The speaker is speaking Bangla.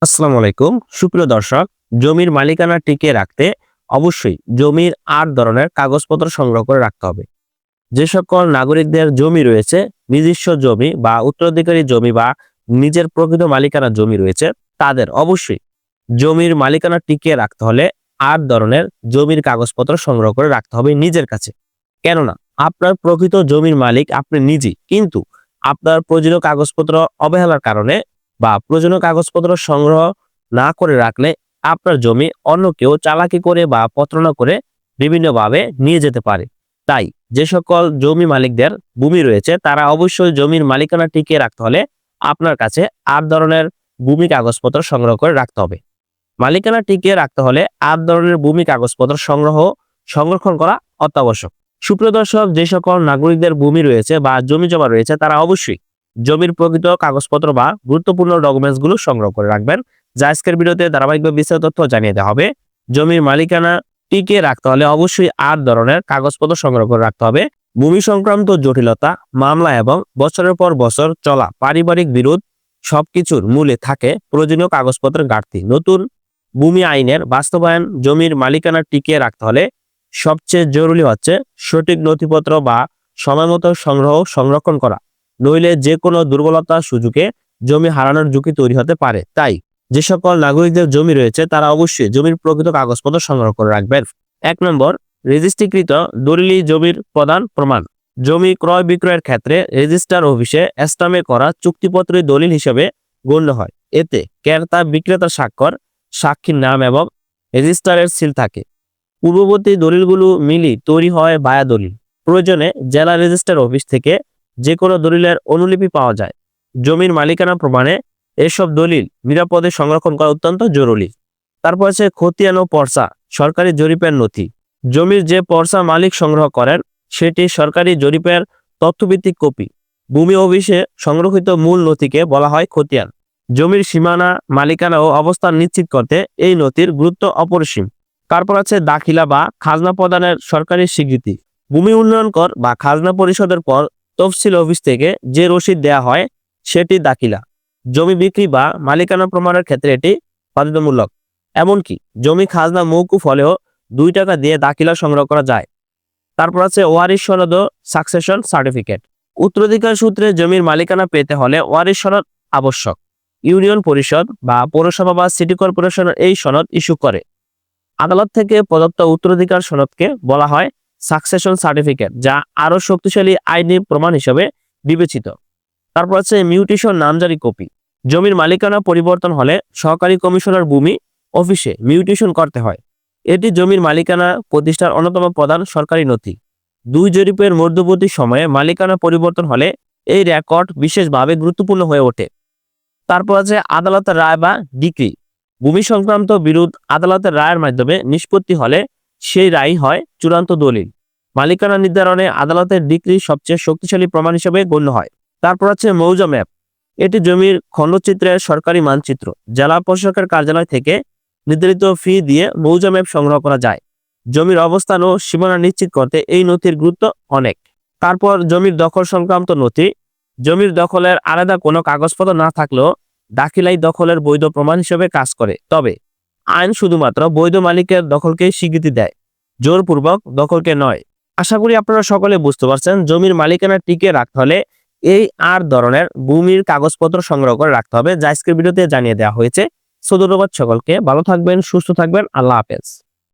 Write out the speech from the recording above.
আসসালামু আলাইকুম সুপ্রিয় দর্শক, জমির মালিকানা টিকিয়ে রাখতে অবশ্যই জমির ৮ ধরনের কাগজপত্র সংগ্রহ করে রাখতে হবে। যে সকল নাগরিকদের জমি রয়েছে, নিজস্ব জমি বা উত্তরাধিকারী জমি বা নিজের প্রকৃত মালিকানা জমি রয়েছে, তাদের অবশ্যই জমির মালিকানা টিকিয়ে রাখতে হলে ৮ ধরনের জমির কাগজপত্র সংগ্রহ করে রাখতে হবে নিজের কাছে। কেননা আপনার প্রকৃত জমির মালিক আপনি নিজেই, কিন্তু আপনার প্রয়োজনীয় কাগজপত্র অবহেলার কারণে বা প্রয়োজনীয় কাগজপত্র সংগ্রহ না করে রাখলে আপনার জমি অন্য কেউ চালাকি করে বা প্রতারণা করে বিভিন্নভাবে নিয়ে যেতে পারে। তাই যে সকল জমি মালিকদের ভূমি রয়েছে তারা অবশ্যই জমির মালিকানা টিকিয়ে রাখতে হলে আপনার কাছে ৮ ধরনের ভূমি কাগজপত্র সংগ্রহ করে রাখতে হবে। মালিকানা টিকিয়ে রাখতে হলে ৮ ধরনের ভূমি কাগজপত্র সংরক্ষণ করা অত্যাবশ্যক। সুপ্রিয় দর্শক, যে সকল নাগরিকদের ভূমি রয়েছে বা জমি জমা রয়েছে তারা অবশ্যই জমির প্রকৃত কাগজপত্র বা গুরুত্বপূর্ণ ডকুমেন্টস গুলো সংগ্রহ করে রাখবেন, যা আজকের ভিডিওতে ধারাবাহিকভাবে বিস্তারিত তথ্য জানিয়ে দেওয়া হবে। জমির মালিকানা টিকিয়ে রাখতে হলে অবশ্যই ৮ ধরনের কাগজপত্র সংগ্রহ করে রাখতে হবে। ভূমি সংক্রান্ত জটিলতা, মামলা এবং বছরের পর বছর চলা পারিবারিক বিরোধ সবকিছুর মূলে থাকে প্রয়োজনীয় কাগজপত্রের ঘাটতি। নতুন ভূমি আইনের বাস্তবায়ন জমির মালিকানা টিকিয়ে রাখতে হলে সবচেয়ে জরুরি হচ্ছে সঠিক নথিপত্র বা সময়মতো সংরক্ষণ করা, নইলে যে কোনো দুর্বলতার সুযোগে জমি হারানোর ঝুঁকি তৈরি হতে পারে। তাই যে সকল নাগরিকদের জমি রয়েছে তারা অবশ্যই জমির প্রকৃত কাগজপত্র সংগ্রহ করে রাখবেন। ১ নম্বর, রেজিস্ট্রিকৃত দলিলি জমির প্রদান প্রমাণ। জমি ক্রয় বিক্রয়ের ক্ষেত্রে রেজিস্ট্রার অফিসে স্টাম্পে করা চুক্তিপত্র দলিল হিসেবে গণ্য হয়। এতে ক্রেতা বিক্রেতার স্বাক্ষর, সাক্ষীর নাম এবং রেজিস্ট্রারের সিল থাকে। পূর্ববর্তী দলিলগুলো মিলি তৈরি হয় বায়া দলিল। প্রয়োজনে জেলা রেজিস্ট্রার অফিস থেকে যে কোনো দলিলের অনুলিপি পাওয়া যায়। জমির মালিকানা প্রমাণে এসব দলিল নিরাপদে সংরক্ষণ করা অত্যন্ত জরুরি। তারপর আছে খতিয়ান ও পর্চা, সরকারি জরিপের নথি। জমির যে পর্চা মালিক সংগ্রহ করেন সেটি সরকারি জরিপের তথ্যভিত্তিক কপি। ভূমি অফিসে সংরক্ষিত মূল নথিকে বলা হয় খতিয়ান। জমির সীমানা, মালিকানা ও অবস্থান নিশ্চিত করতে এই নথির গুরুত্ব অপরিসীম। তারপর আছে দাখিলা বা খাজনা প্রদানের সরকারি স্বীকৃতি। ভূমি উন্নয়ন কর বা খাজনা পরিশোধের পর তফসিল অফিস থেকে যে রসিদ দেয়া হয় সেটি দাখিলা। জমি বিক্রি বা মালিকানা প্রমাণের ক্ষেত্রে এটি বাধ্যতামূলক। এমনকি জমি খাজনা মওকুফ হলেও ২ টাকা দিয়ে দাখিলা সংগ্রহ করা যায়। তারপর আছে ওয়ারিশ সনদ ও সাকসেশন সার্টিফিকেট। উত্তরাধিকার সূত্রে জমির মালিকানা পেতে হলে ওয়ারিশ সনদ আবশ্যক। ইউনিয়ন পরিষদ বা পৌরসভা বা সিটি কর্পোরেশন এই সনদ ইস্যু করে। আদালত থেকে প্রদত্ত উত্তরাধিকার সনদকে বলা হয় সাকসেশন সার্টিফিকেট, যা আরো শক্তিশালী আইনি প্রমাণ হিসেবে বিবেচিত। তারপর আছে মিউটেশন নামজারি কপি। জমির মালিকানা পরিবর্তন হলে সহকারী কমিশনার ভূমি অফিসে মিউটেশন করতে হয়। এটি জমির মালিকানা প্রতিষ্ঠার অন্যতম প্রধান সরকারি নথি। ২ জরিপের মধ্যবর্তী সময়ে মালিকানা পরিবর্তন হলে এই রেকর্ড বিশেষভাবে গুরুত্বপূর্ণ হয়ে ওঠে। তারপর আছে আদালতের রায় বা ডিক্রি। ভূমি সংক্রান্ত বিরোধ আদালতের রায়ের মাধ্যমে নিষ্পত্তি হলে সেই রায় হয় চূড়ান্ত দলিল। মালিকানা নির্ধারণে আদালতের ডিক্রি সবচেয়ে শক্তিশালী প্রমাণ হিসেবে গণ্য হয়। তারপর আছে মৌজা ম্যাপ। এটি জমির খণ্ডচিত্রের সরকারি মানচিত্র। জেলা প্রশাসকের কার্যালয় থেকে নির্ধারিত ফি দিয়ে মৌজা ম্যাপ সংগ্রহ করা যায়। জমির অবস্থান ও সীমানা নিশ্চিত করতে এই নথির গুরুত্ব অনেক। তারপর জমির দখল সংক্রান্ত নথি। জমির দখলের আলাদা কোনো কাগজপত্র না থাকলেও দাখিলাই দখলের বৈধ প্রমাণ হিসেবে কাজ করে। তবে আইন শুধুমাত্র বৈধ মালিকের দখলকেই স্বীকৃতি দেয়, জোরপূর্বক দখলকে নয়। আশা করি আপনারা সকলে বুঝতে পারছেন জমির মালিকানা টিকিয়ে রাখতে হলে এই ৮ ধরনের ভূমির কাগজপত্র সংগ্রহ করে রাখতে হবে, যা আজকের ভিডিওতে জানিয়ে দেওয়া হয়েছে। ধন্যবাদ সকলকে, ভালো থাকবেন, সুস্থ থাকবেন, আল্লাহ হাফেজ।